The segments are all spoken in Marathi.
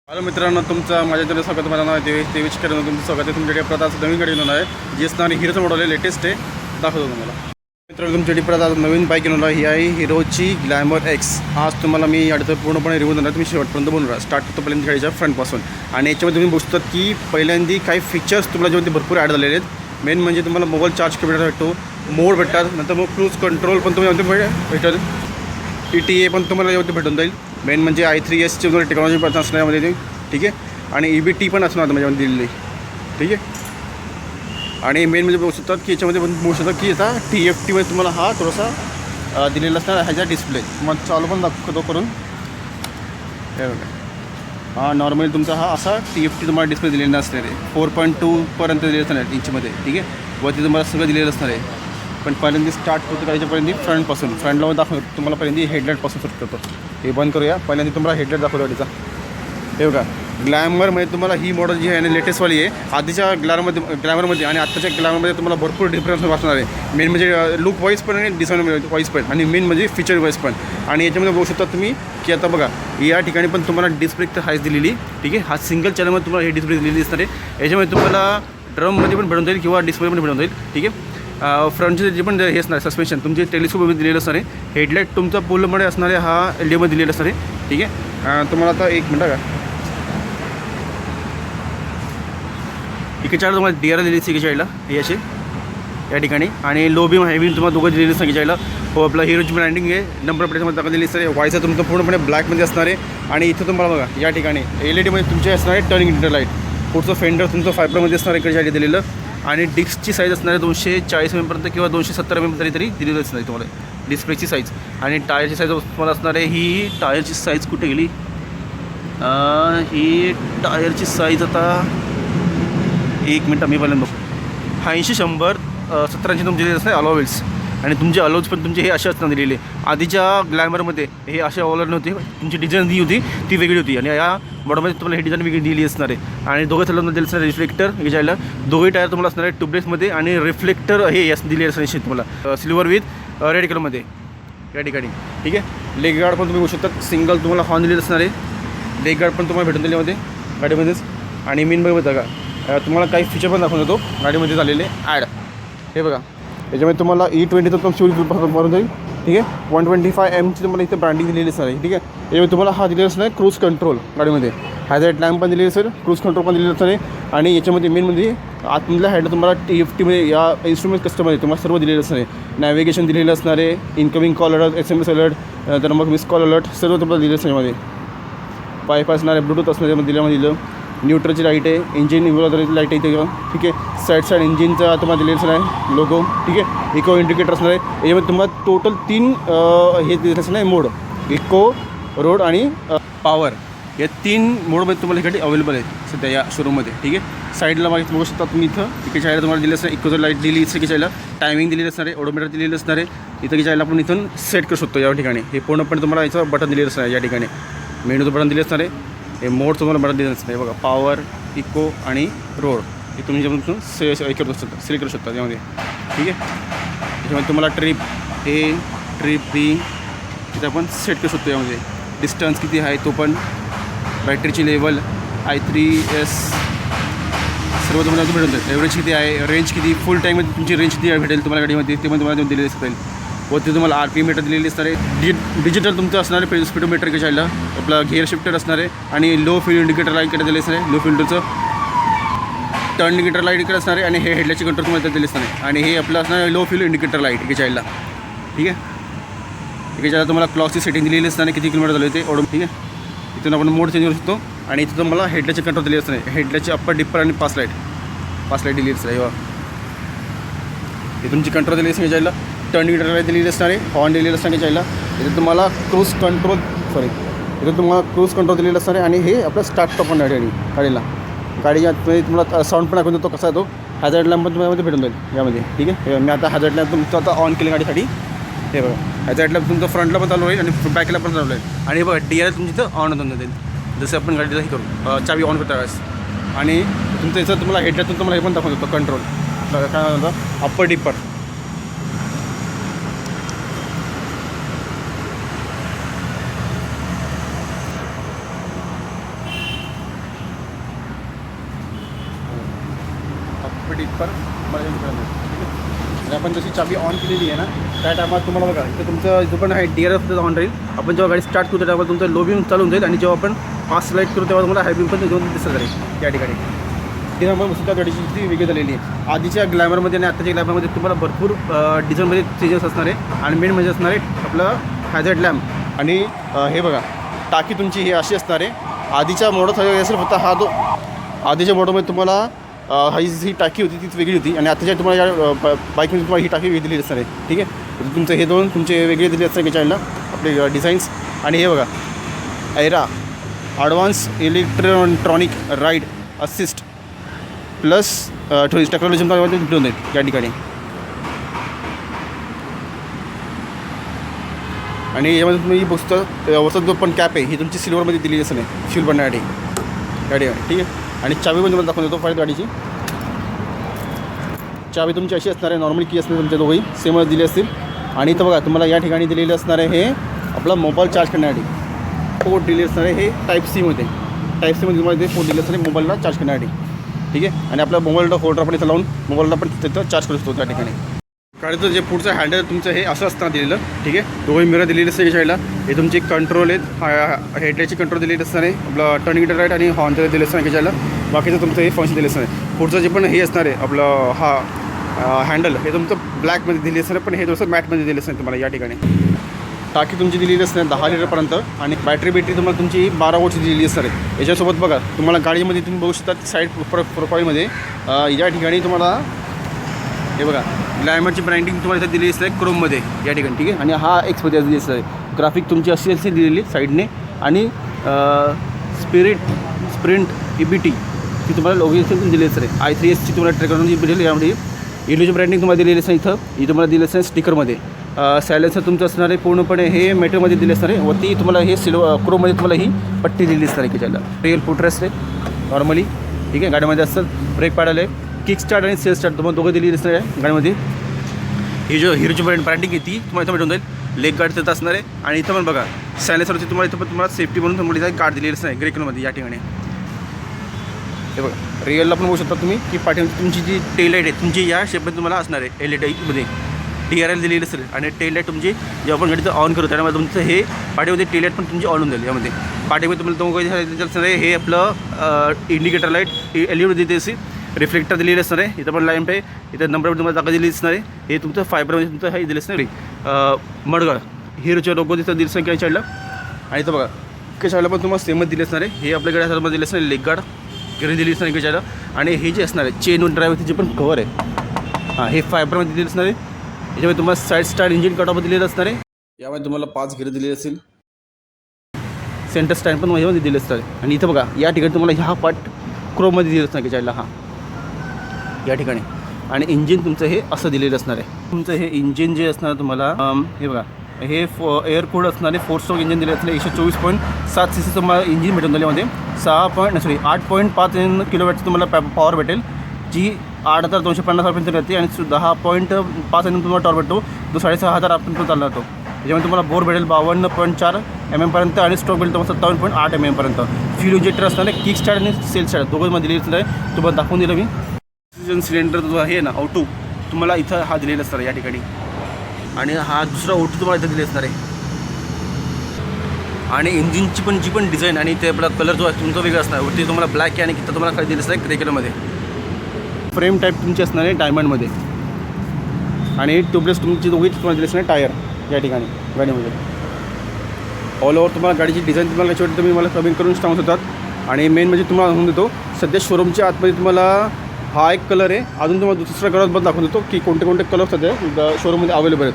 हॅलो मित्रांनो, तुमचं माझ्या तरी स्वागत. माझं नाव देवेश करून तुमचं स्वागत आहे. तुमच्याकडे परत आज नवीन गाडी घेऊन आहे जी असणारी हिरोचं मॉडेल आहे, लेटेस्ट आहे. दाखवतो तुम्हाला मित्रांनो. तुमच्याकडे परत आज नवीन बाईक घेऊन ही आहे हिरोची ग्लॅमर एक्स. आज तुम्हाला मी गाडीचं पूर्णपणे रिव्ह्यू देणार. तुम्ही शेवटपर्यंत बनवणार स्टार्ट होतोपर्यंत गाडीच्या फ्रंटपासून. आणि याच्यामध्ये तुम्ही बघतात की पहिल्यांदा काही फीचर्स तुम्हाला जेव्हा भरपूर ॲड झालेले आहेत. मेन म्हणजे तुम्हाला मोबाईल चार्ज करून भेटतो, मोड भेटतात, नंतर मग क्रूज कंट्रोल पण तुम्हाला भेटेल, ETA पण तुम्हाला यावरती भेटून जाईल. मेन म्हणजे i3S वगैरे टेक्नॉलॉजी पण असणार यामध्ये, ठीक आहे. आणि EBT पण असणार माझ्यामध्ये दिलेली, ठीक आहे. आणि मेन म्हणजे बघू शकतात की याच्यामध्ये पण बघू शकतात की आता TFTमध्ये तुम्हाला हा थोडासा दिलेला असणार ह्याचा डिस्प्ले. मग चालू पण दाखवतो करून हे बघा. हा नॉर्मली तुमचा हा असा TFT तुम्हाला डिस्प्ले दिलेला असणार आहे. 4.2पर्यंत दिलेलं असणार आहे इंचमध्ये, ठीक आहे. वरती तुम्हाला सगळं दिलेलं असणार आहे. पण पहिल्यांदा स्टार्ट होतं करायच्यापर्यंत फ्रंटपासून. फ्रंटला दाखवतो तुम्हाला पहिल्यांदा हेडलाईटपासून सुरू करतो. हे बंद करूया. पहिल्यांदा तुम्हाला हेडलाईट दाखवतो गाडीचा. हे बघा, ग्लॅमरमध्ये तुम्हाला ही मॉडेल जी आहे आणि लेटेस्टवाली आहे. आधीच्या ग्लॅमरमध्ये आणि आत्ताच्या ग्लॅमरमध्ये तुम्हाला भरपूर डिफरन्स वाटणार आहे. मेन म्हणजे लुक वाईज पण आणि डिझाईन वाईज पण, आणि मेन म्हणजे फीचर वाईज पण. आणि याच्यामध्ये बघू शकता तुम्ही की आता बघा या ठिकाणी पण तुम्हाला डिस्प्ले तर हायच दिलेली, ठीक आहे. हा सिंगल चॅनलमध्ये तुम्हाला हे डिस्प्ले दिलेली असणार आहे. याच्यामध्ये तुम्हाला ड्रममध्ये पण भेटून जाईल किंवा डिस्प्लेमध्ये भेटून जाईल, ठीक आहे. फ्रंटचे जे पण हे असणार सस्पेन्शन तुमचे टेलिस्कोपमध्ये दिलेलं असणार आहे. हेडलाईट तुमचा पूलमध्ये असणार आहे, हा LEDमध्ये दिलेला असणार आहे, ठीक आहे. तुम्हाला आता एक मिनटं का इकडच्या तुम्हाला DRL दिलेली सिकेचाईला हे असे या ठिकाणी. आणि लो बीम हाय बीम तुम्हाला दोघं दिलेली सिकेचाईला. हो, आपला हिरोची ब्रँडिंग आहे. नंबर प्लेटमध्ये दाखवलेली असणार आहे. व्हायचं तुमचं पूर्णपणे ब्लॅकमध्ये असणार आहे. आणि इथं तुम्हाला बघा या ठिकाणी LEDमध्ये तुमचे असणार आहे टर्निंग इंडिकेटर लाईट. पुढचं फेंडर तुमचं फायबरमध्ये असणार आहे इकडच्या दिलेलं. आणि डिस्कची साईज असणार आहे 240 mm पर्यंत किंवा 270 mm तरी दिलेली असणार आहे तुम्हाला डिस्प्लेची साईज. आणि टायरची साईज तुम्हाला असणार आहे. ही टायरची साईज कुठे गेली? ही टायरची साईज आता एक मिनटं मी पहिल्यांदा बघू. 80-100 17 तुमचे असणार अलॉवेल्स. आणि तुमचे अलॉव्स पण तुमचे हे असे असताना दिलेले. आधीच्या ग्लॅमरमध्ये हे असे अलॉवर नव्हते, तुमची डिझाईन जी होती ती वेगळी होती. आणि या मॉडलमध्ये तुम्हाला हे डिझाईन वेगळी दिली असणार आहे. आणि दोघं थॅलमध्ये दिलं असणार रिफ्लेक्टर घ्यायला. दोघे टायर तुम्हाला असणार आहे ट्यूबलेसमध्ये. आणि रिफ्लेक्टर हे दिले असणार आहे तुम्हाला सिल्वर विथ रेड कलरमध्ये या ठिकाणी, ठीक आहे. लेग गार्ड पण तुम्ही बघू शकता, सिंगल तुम्हाला हॉर्न दिलेलं असणार आहे. लेग गार्ड पण तुम्हाला भेटून दिल्यामध्ये गाडीमध्येच. आणि मेन बघा का तुम्हाला काही फीचर पण दाखवून देतो गाडीमध्ये झालेले ॲड. हे बघा, याच्यामध्ये तुम्हाला E20 तर तुमची मारून जाईल, ठीक आहे. 125 mm तुम्हाला इथे ब्रँडिंग दिलेली असणार आहे, ठीक आहे. याच्यामध्ये तुम्हाला हा दिलेला असणार आहे क्रूज कंट्रोल गाडीमध्ये. हॅझार्ड लॅम्प पण दिलेली असेल, क्रूज कंट्रोल पण दिलेलं असणार आहे. आणि याच्यामध्ये मेन म्हणजे आतमधल्या हॅड तुम्हाला TFTमध्ये या इन्स्ट्रुमेंट कस्टममध्ये तुम्हाला सर्व दिलेलं असणार आहे. नॅव्हिगेशन दिलेलं असणार आहे, incoming call alert, SMS alert, तर मग मिस कॉल अलर्ट सर्व तुम्हाला दिलेलं असणार यामध्ये. वायफाय असणार आहे, ब्लूटूथ असणार आहे दिलं. न्यूट्रलची लाईट आहे, इंजिन इव्हॉल्युटरची लाईट आहे इथे, ठीक आहे. साईड इंजिनचा तुम्हाला दिलेलं असणार आहे लोगो, ठीक आहे. इको इंडिकेटर असणार आहे. याच्यामध्ये तुम्हाला टोटल 3 हे दिलेलं असणार आहे मोड. इको, रोड आणि पॉवर या 3 मोडमध्ये तुम्हाला इकडे अवेलेबल आहे सध्या या शोरूममध्ये, ठीक आहे. साईडला मागे बघू शकता तुम्ही इथं इकडे चायला तुम्हाला दिलं असणार इकोचं लाईट दिली, इथे चायला टायमिंग दिलेलं असणार आहे, ओडोमीटर दिलेलं असणार आहे. इथं चायला आपण इथून सेट करू शकतो या ठिकाणी. हे पूर्णपणे तुम्हाला याचं बटन दिलेलं असणार आहे या ठिकाणी. मेनूचं बटन दिलं असणार आहे. हे मोड तुम्हाला बटन दिलं असणार आहे बघा, पॉवर, इको आणि रोड. हे तुम्ही जेव्हा सिलेक्ट करू शकता त्यामध्ये, ठीक आहे. त्याच्यामध्ये तुम्हाला ट्रिप A, ट्रिप B तिथे आपण सेट करू शकतो. यामध्ये डिस्टन्स किती आहे तो पण, बॅटरीची लेवल, i3S सर्व तुम्हाला भेटून जाईल. एव्हरेज किती आहे, रेंज किती, फुल टाईममध्ये तुमची रेंज किती भेटेल तुम्हाला गाडीमध्ये ते पण तुम्हाला दिलेली असेल. व ते तुम्हाला RPM मीटर दिलेली असणार आहे. डिजिटल तुमचं असणार आहे स्पीडोमीटर घ्यायला. आपला गिअर शिफ्टर असणार आहे. आणि लो फ्यूल इंडिकेटर लाईट इकडे दिले असणार आहे, लो फिल्टरचं टर्न इंडिकेटर लाईट इकडे असणार आहे. आणि हे हेडलाईटची कंट्रोल तुम्हाला दिले असणार आहे. आणि हे आपलं असणार आहे लो फ्यूल इंडिकेटर लाईट घ्यायला, ठीक आहे. घ्यायला तुम्हाला क्लॉकची सेटिंग दिलेली असणार आहे, किती किलोमीटर झाले ते ओढून, ठीक आहे. इथून आपण मोड चेंज करू शकतो. आणि इथं तुम्हाला हेडलाईटची कंट्रोल दिली असणार आहे. हेडलाईटची अप्पर, डिप्पर आणि पास लाईट दिलेली असणार आहे. हे तुमची कंट्रोल दिलेली असणार घ्यायला. टर्न इंडिकेटर लाईट दिलेली असणार आहे, हॉर्न दिलेलं असणार घ्यायला. इथे तुम्हाला क्रूज कंट्रोल दिलेलं असणार आहे. आणि हे आपलं स्टार्ट स्टॉप पण गाडीला गाडीच्या तुम्हाला साऊंड पण ऐकून देतो कसा आहे तो. हॅझार्ड लॅम्प पण तुम्हाला भेटून जाईल यामध्ये, ठीक आहे. मी आता हॅझार्ड लॅम्प तुमचं आता ऑन केलं गाडीसाठी. हे बघा, हॅझार्ड लॅम्प तुमचं फ्रंटला पण चालू होईल आणि बॅकला पण चालू आहे. आणि बघा DRL तुमची इथं ऑन होऊन जाईल जसं आपण गाडीला हे करू चावी ऑन करता वेळेस. आणि तुमचं याचं तुम्हाला हेडलाईटून तुम्हाला हे पण दाखवून देतो कंट्रोल काय म्हणतो अप्पर डिप्पर. पेटी इथपर्यंत तुम्हाला यूज करायला मिळेल. ठीक आहे. आणि आपण जशी चाबी ऑन केलेली आहे ना त्या टायमात तुम्हाला बघा इथं तुमचं जो पण आहे DRF ऑन राहील. आपण जेव्हा गाडी स्टार्ट करू त्या टायमाला तुमचं लो बीम चालून जाईल आणि जेव्हा आपण फास्ट लाईट करू तेव्हा तुम्हाला हाय बीम पण घेऊन दिसत राहील या ठिकाणी. ती नंबर सुद्धा गाडीची किती वेगळी झालेली आहे. आधीच्या ग्लॅमरमध्ये आणि आत्ताच्या ग्लॅमरमध्ये तुम्हाला भरपूर डिझाईनमध्ये चेंजेस असणार आहे. आणि मेन म्हणजे असणार आहे आपलं हॅझर्ड लॅम्प. आणि हे बघा टाकी तुमची ही अशी असणार आहे. आधीच्या मॉडल असेल फक्त हा जो आधीच्या मॉडलमध्ये तुम्हाला ही टाकी होती तीच वेगळी होती आणि आताच्या तुम्हाला या बाईकमध्ये तुम्हाला ही टाकी वेगळी दिलेली असणार आहे. ठीक आहे. तुमचं हे दोन तुमचे वेगळे दिले असणार याच्याला आपले डिझाईन्स. आणि हे बघा ऐरा advance electronic ride assist plus tourist technology भेटून जाईल या ठिकाणी. आणि यामध्ये तुम्ही बघता वरचा जो पण कॅप आहे ही तुमची सिल्वरमध्ये दिलेली असं नाही फ्यूल बनण्यासाठी गाडी. ठीक आहे. आणि चावी पण तुम्हाला दाखवून देतो फाईट गाडीची. चावी तुमची अशी असणार आहे नॉर्मल की असणार तुमच्या दोघंही सेमच दिली असतील. आणि इथं बघा तुम्हाला या ठिकाणी दिलेलं असणार आहे हे आपला मोबाईल चार्ज करण्यासाठी पोर्ट दिले असणार आहे. हे टाईप सी मध्ये तुम्हाला ते पोर्ट दिले असणार आहे मोबाईलला चार्ज करण्यासाठी. ठीक आहे. आणि आपल्या मोबाईलला होल्डर आपण इथं लावून मोबाईलला पण तिथं चार्ज करू शकतो त्या ठिकाणी. गाडीचं जे पुढचं हँडल तुमचं हे असं असताना दिलेलं. ठीक आहे. दोघंही मिरर दिलेले असते या साईडला. हे तुमचे कंट्रोल आहेत हेडलाईटची कंट्रोल दिलेली असणार आहे. आपलं टर्निंग राईट आणि हॉर्न दिले असणार आहे याच्याला. बाकीचं तुमचं हे फंक्शन दिले असणार आहे. पुढचं जे पण हे असणार आहे आपलं हा हँडल हे तुमचं ब्लॅकमध्ये दिले असणार आहे पण हे थोडंसं मॅटमध्ये दिले असणार तुम्हाला या ठिकाणी. टाकी तुमची दिलेली असणार 10 लिटरपर्यंत आणि बॅटरी तुम्हाला तुमची 12 वोल्टची दिलेली असणार आहे. याच्यासोबत बघा तुम्हाला गाडीमध्ये तुम्ही बघू शकता साईड प्रोफाईलमध्ये या ठिकाणी तुम्हाला हे बघा ग्लॅमरची ब्रँडिंग तुम्हाला इथं दिलेली असते क्रोममध्ये या ठिकाणी. ठीक आहे. आणि हा एक्समध्ये दिलेली असते ग्राफिक तुमची अशी दिलेली साईडने. आणि स्प्रिंट EBT ती तुम्हाला लोगेशन दिली असते. i3Sची तुम्हाला टेक्नॉलॉजी भेटेल यामध्ये. इलोची ब्रँडिंग तुम्हाला दिलेली असते इथं तुम्हाला दिलेलं असते स्टिकरमध्ये. सायलेन्सर तुमचं असणार आहे पूर्णपणे हे मेटलमध्ये दिले असणार आहे. वरती तुम्हाला हे क्रोममध्ये तुम्हाला ही पट्टी दिलेली असणार आहे त्याच्याला. रिअल फुटरेस्ट आहे नॉर्मली. ठीक आहे. गाडीमध्ये असतात ब्रेक पॅडल आहे किक स्टार्ट आणि सेल्फ स्टार्ट तुम्हाला दोघं दिलेली असणार आहे गाडीमध्ये. ही जो हिरोची ब्रँडिंग आहे ती तुम्हाला इथं भेटून जाईल. लेग गार्ड तिथं असणार आहे. आणि इथं पण बघा सायलेन्सरवरती तुम्हाला इथं पण तुम्हाला सेफ्टी म्हणून तुम्हाला इथं गार्ड दिलेली असणार आहे ग्रे कलरमध्ये या ठिकाणी. हे बघा रिअलला पण बघू शकता तुम्ही की पाठीमध्ये तुमची जी टेल लाईट आहे तुमची या शेपमध्ये तुम्हाला असणार आहे LED TRL दिलेली असेल. आणि टेल लाईट तुमची जेव्हा आपण गाडीचं ऑन करू त्यामुळे तुमचं हे पाठीमध्ये टेल लाईट पण तुमची ऑन होऊन जाईल. यामध्ये पाठीमध्ये तुम्हाला दोघं असणार आहे. हे आपलं इंडिकेटर लाईट LED देते असेल. रिफ्लेक्टर दिलेलं असणार आहे. इथं पण लॅम्प आहे. इथं नंबर तुम्हाला जागा दिली असणार आहे. हे तुमचं फायबरमध्ये तुमचं हे दिलं असणार आहे मडगाळ हिरोच्या लोगो तिथं दिलं असणार साईडला. आणि इथं बघा इकडे साईडला पण तुम्हाला सेमच दिले असणार आहे. हे आपल्याकडे साईडमध्ये दिलं असणार लेग गार्ड गिरी दिली असणार इकडे. आणि हे जे असणार आहे चेन ड्रायव्हरचे जे पण कवर आहे हे फायबरमध्ये दिलेलं असणार आहे. याच्यामध्ये तुम्हाला साईड स्टार्ट इंजिन कटऑफ दिलेलं असणार आहे. यामध्ये तुम्हाला 5 गिरी दिलेली असेल. सेंटर स्टँड पण यामध्ये दिले असणार आहे. आणि इथं बघा या ठिकाणी तुम्हाला हा पार्ट क्रोममध्ये दिलं असणार त्याच्याला हा या ठिकाणी. आणि इंजिन तुमचं हे असं दिलेलं असणार आहे. तुमचं हे इंजिन जे असणार तुम्हाला हे बघा हे एअर कूल्ड असणारे 4 स्ट्रोक इंजिन दिले असले. 124.7 cc तुम्हाला इंजिन भेटून दिल्यामध्ये 8.5 किलोवॅटचं तुम्हाला पॉवर भेटेल जी 8,250 RPM राहते. आणि 10.5 तुम्हाला टॉर्क भेटतो जो 6,500 RPM चालला जातो. त्याच्यामध्ये तुम्हाला बोर भेटेल 52.4 mm पर्यंत आणि स्ट्रोक भेटेल तुम्हाला 57.8 mm पर्यंत. फ्यूल इंजेक्टर असणार आहे किक स्टार्ट आणि सेल्फ स्टार्ट दोघंमध्ये दिलेलं असणार आहे. तुम्हाला दाखवून दिलं मी. ऑक्सिजन सिलेंडर जो आहे ना O2 तुम्हाला इथं हा दिलेला असणार या ठिकाणी. आणि हा दुसरा O2 तुम्हाला इथं दिले असणार आहे. आणि इंजिनची पण जी पण डिझाईन आणि ते आपला कलर जो आहे तुमचा वेगळा असणार वरती तुम्हाला ब्लॅक आहे आणि तिथं तुम्हाला काय दिलं असणार आहे ग्रे कलरमध्ये. फ्रेम टाईप तुमची असणार आहे डायमंडमध्ये. आणि ट्यूबलेस तुमची दोघी तुम्हाला दिले असणार टायर या ठिकाणी गाडीमध्ये. ऑल ओव्हर तुम्हाला गाडीची डिझाईन तुम्हाला याच्यावरती तुम्ही मला कमी करून सांगत होतात. आणि मेन म्हणजे तुम्हाला म्हणून देतो सध्या शोरूमच्या आतमध्ये तुम्हाला हा एक कलर आहे. अजून तुम्हाला दुसरा कलर पण दाखवून देतो की कोणते कोणते कलर सध्या शोरूममध्ये अवेलेबल आहेत.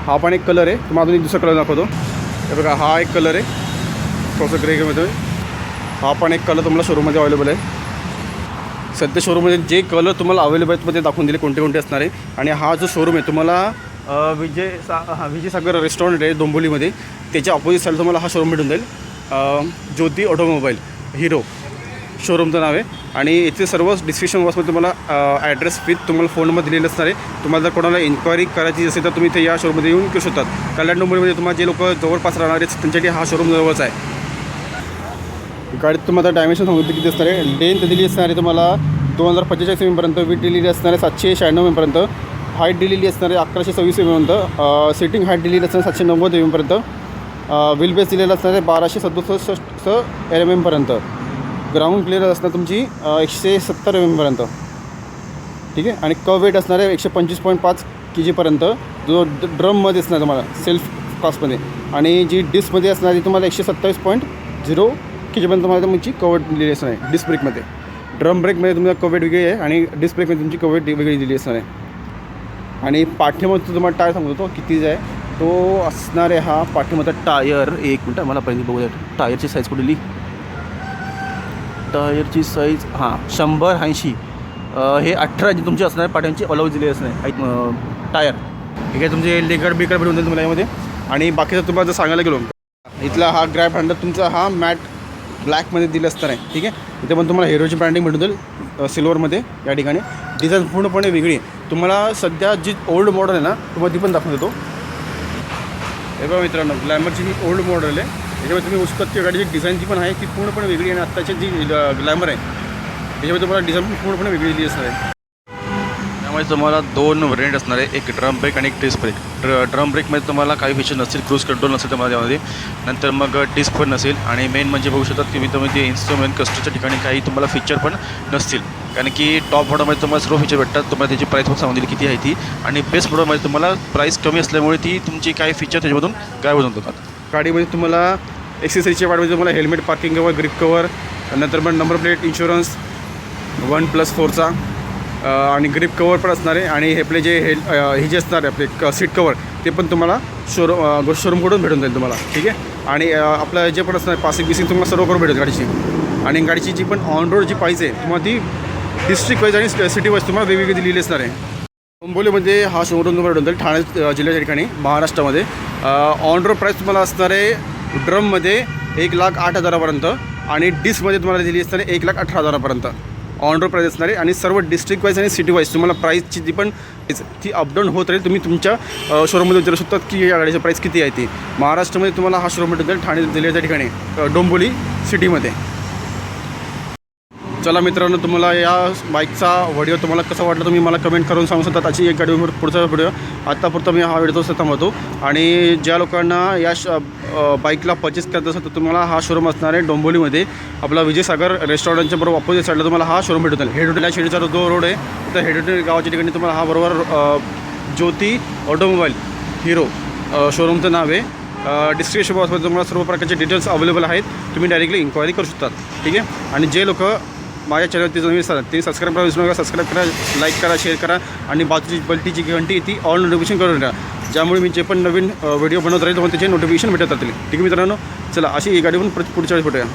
हा पण एक कलर आहे. तुम्हाला अजून एक दुसरा कलर दाखवतो. हे बघा हा एक कलर आहे थोडंसं ग्रेमध्ये. हा पण एक कलर तुम्हाला शोरूममध्ये अवेलेबल आहे. सध्या शोरूममध्ये जे कलर तुम्हाला अवेलेबल आहेत ते दाखवून दिले कोणते कोणते असणार आहे. आणि हा जो शोरूम आहे तुम्हाला विजयसागर रेस्टॉरंट आहे डोंबिवलीमध्ये त्याच्या ऑपोजिट साईड तुम्हाला हा शोरूम भेटून जाईल. ज्योती ऑटोमोबाईल हिरो शोरूमचं नाव आहे. आणि इथे सर्व डिस्क्रिप्शन बॉक्समध्ये तुम्हाला ॲड्रेस विथ तुम्हाला फोन नंबर दिलेला असणार आहे. तुम्हाला जर कोणाला इन्क्वायरी करायची असेल तर तुम्ही इथे या शोरूममध्ये येऊन करू शकतात. कल्याण डोंबिवलीमध्ये तुम्हाला जे लोक जवळपास राहणार आहेत त्यांच्यासाठी हा शोरूम जवळच आहे. गाडीत तुम्हाला डायमेन्शन सांगितलं किती असणार आहे. लेंथ दिली असणार आहे तुम्हाला 2045 एमएमपर्यंत, विथ दिलेली असणारे 796 एमएमपर्यंत, हाईट दिलेली असणारे 1126 एमएमपर्यंत, सिटिंग हाईट दिलेली असणारे 790 एमएमपर्यंत, व्हील बेस दिलेला असणारे 1267 एमएमपर्यंत, ग्राउंड क्लिअर असणार तुमची 170 एमएमपर्यंत, ठीक आहे. आणि कव वेट असणारे 125.5 kgपर्यंत, जो ड्रममध्ये असणार तुम्हाला सेल्फ कास्टमध्ये. आणि जी डिस्कमध्ये असणारी तुम्हाला 127.0 kgपर्यंत तुम्हाला तुमची कव वेट दिलेली असणार आहे डिस्क ब्रेकमध्ये. ड्रम ब्रेकमध्ये तुम्हाला कव वेट वेगळी आहे आणि डिस्क ब्रेकमध्ये तुमची कव वेट वेगळी दिली असणार आहे. आणि पाठीमध्ये तुम्हाला टायर सांगतो तो कितीचा आहे, तो असणारे हा पाठीमध्ये टायर. एक मिनटं मला पहिले बघूया टायरची साईज कुठली. टायरची साईज 180. हे 18 इंच तुमची असणार आहे. पाठ्यांची अलाउज दिली असणार आहे टायर. ठीक आहे. तुमचे लेगर बेकर भेटून जाईल तुम्हाला यामध्ये. आणि बाकीचं तुम्हाला जर सांगायला गेलो, इथला हा ग्रॅब हँडल तुमचा हा मॅट ब्लॅकमध्ये दिलं असणार आहे. ठीक आहे. इथे पण तुम्हाला हिरोची ब्रँडिंग भेटून जाईल सिल्वरमध्ये. या ठिकाणी डिझाईन पूर्णपणे वेगळी आहे. तुम्हाला सध्या जी ओल्ड मॉडेल आहे ना, तुम्हाला ती पण दाखवून देतो. हे बघा मित्रांनो, ग्लॅमरची ही ओल्ड मॉडेल आहे. त्याच्यामध्ये तुम्ही उस्कतची गाडीची डिझाईन जी पण आहे ती पूर्णपणे वेगळी आहे. आणि आत्ताची जी ग्लॅमर आहे त्याच्यामध्ये तुम्हाला डिझाईन पण पूर्णपणे वेगळी दिली असणार आहे. त्यामुळे तुम्हाला 2 व्हेरियंट असणार आहे, एक ड्रम ब्रेक आणि एक डिस्क ब्रेक. ड्रम ब्रेकमध्ये तुम्हाला काही फीचर नसतील, क्रूज कंट्रोल नसेल तुम्हाला त्यामध्ये, नंतर मग डिस्क पण नसेल. आणि मेन म्हणजे बघू शकतात की तुम्ही ते इन्स्ट्रुमेंट कस्टरच्या ठिकाणी काही तुम्हाला फीचर पण नसतील. कारण की टॉप मॉडलमध्ये तुम्हाला सर्व फीचर भेटतात. तुम्हाला त्याची प्राईस पण सांगून दिली किती आहे ती. आणि बेस्ट मॉडलमध्ये तुम्हाला प्राईस कमी असल्यामुळे ती तुमची काही फीचर त्याच्यामधून गायब होऊन जातात. गाडीमध्ये तुम्हाला एक्सेसरीजच्या वाढमध्ये तुम्हाला helmet, parking cover, grip cover, नंतर पण नंबर प्लेट, इन्शुरन्स 1+4चा आणि ग्रिप कवर पण असणार आहे. आणि हे आपले जे हे जे असणार आहे आपले सीट कवर, ते पण तुम्हाला शोरूमकडून भेटून जाईल तुम्हाला. ठीक आहे. आणि आपलं जे पण असणार पासिंग बिसिंग तुम्हाला सर्व करून भेटेल गाडीची. आणि गाडीची जी पण ऑन रोड जी प्राईस आहे तुम्हाला ती डिस्ट्रिक्ट वाईज आणि सिटी वाईज तुम्हाला वेगवेगळी दिलेली असणार आहे. डोंबिवलीमध्ये हा शोरूम तुम्हाला भेटून जाईल, ठाणे जिल्ह्याच्या ठिकाणी महाराष्ट्रामध्ये. ऑन रोड प्राईस तुम्हाला असणार आहे ड्रममध्ये 1,08,000पर्यंत आणि डिस्कमध्ये तुम्हाला दिली असणार आहे 1,18,000पर्यंत ऑन रोड प्राईस असणार आहे. आणि सर्व डिस्ट्रिक्ट वाईज आणि सिटी वाईज तुम्हाला प्राईसची जी पण ती अपडाऊन होत राहील. तुम्ही तुमच्या शोरूममध्ये विचारू शकतात की या गाडीची प्राईस किती आहे ती. महाराष्ट्रामध्ये तुम्हाला हा शोरूम भेटून जाईल ठाणे जिल्ह्याच्या ठिकाणी डोंबिवली सिटीमध्ये. चला मित्रांनो, तुम्हाला या बाईकचा व्हिडिओ तुम्हाला कसा वाटला तुम्ही मला कमेंट करून सांगू शकता. त्याची एक गाडीवर पुढचा व्हिडिओ आत्तापुरता मी हा व्हिडिओ थांबवतो. आणि ज्या लोकांना या बाईकला परचेस करायचं असेल तर तुम्हाला हा शोरूम असणार आहे डोंबिवलीमध्ये. आपला विजयसागर रेस्टॉरंटच्या बरोबर अपोजिट साईडला तुम्हाला हा शोरूम भेटून जाईल. हेडोटीला शिडीचा जो रोड आहे तर हेडोटी गावाच्या ठिकाणी तुम्हाला हा बरोबर ज्योती ऑटोमोबाईल हिरो शोरूमचं नाव आहे. डिस्क्रिप्शन बॉक्समध्ये तुम्हाला सर्व प्रकारचे डिटेल्स अवेलेबल आहेत. तुम्ही डायरेक्टली इन्क्वायरी करू शकतात. ठीक आहे. आणि जे लोक माझ्या चॅनलवरती नवीन असतात ते सबस्क्राईब करा, विसरू नका. सबस्क्राईब करा, लाईक करा, शेअर करा आणि बाजूची बल्टीची घंटी ती ऑल नोटिफिकेशन करून द्या. ज्यामुळे मी जे पण नवीन व्हिडिओ बनवत राहील तुम्हाला त्याचे नोटिफिकेशन भेटत राहतील. ठीक आहे मित्रांनो, चला अशी ही गाडी पण पुढच्या वेळेस भेटूया.